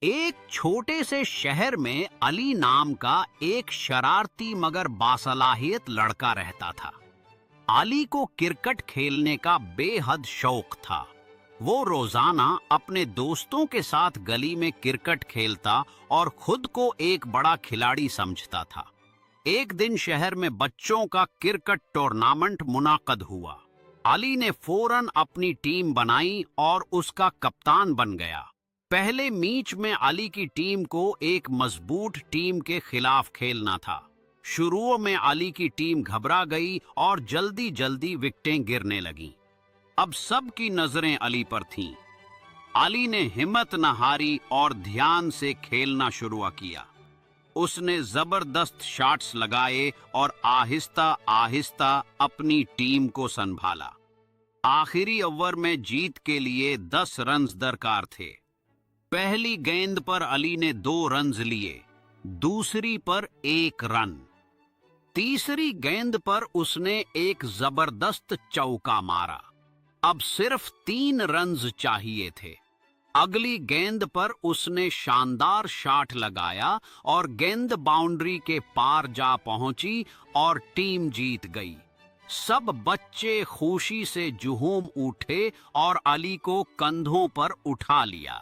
ایک چھوٹے سے شہر میں علی نام کا ایک شرارتی مگر باصلاحیت لڑکا رہتا تھا۔ علی کو کرکٹ کھیلنے کا بے حد شوق تھا۔ وہ روزانہ اپنے دوستوں کے ساتھ گلی میں کرکٹ کھیلتا اور خود کو ایک بڑا کھلاڑی سمجھتا تھا۔ ایک دن شہر میں بچوں کا کرکٹ ٹورنامنٹ منعقد ہوا۔ علی نے فوراً اپنی ٹیم بنائی اور اس کا کپتان بن گیا۔ پہلے میچ میں علی کی ٹیم کو ایک مضبوط ٹیم کے خلاف کھیلنا تھا۔ شروع میں علی کی ٹیم گھبرا گئی اور جلدی جلدی وکٹیں گرنے لگیں۔ اب سب کی نظریں علی پر تھیں۔ علی نے ہمت نہ ہاری اور دھیان سے کھیلنا شروع کیا۔ اس نے زبردست شاٹس لگائے اور آہستہ آہستہ اپنی ٹیم کو سنبھالا۔ آخری اوور میں جیت کے لیے 10 رنز درکار تھے۔ پہلی گیند پر علی نے 2 رنز لیے، دوسری پر 1 رن۔ تیسری گیند پر اس نے ایک زبردست چوکا مارا۔ اب صرف 3 رنز چاہیے تھے۔ اگلی گیند پر اس نے شاندار شاٹ لگایا اور گیند باؤنڈری کے پار جا پہنچی اور ٹیم جیت گئی۔ سب بچے خوشی سے جھوم اٹھے اور علی کو کندھوں پر اٹھا لیا۔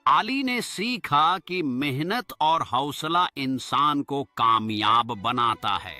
علی نے سیکھا کہ محنت اور حوصلہ انسان کو کامیاب بناتا ہے۔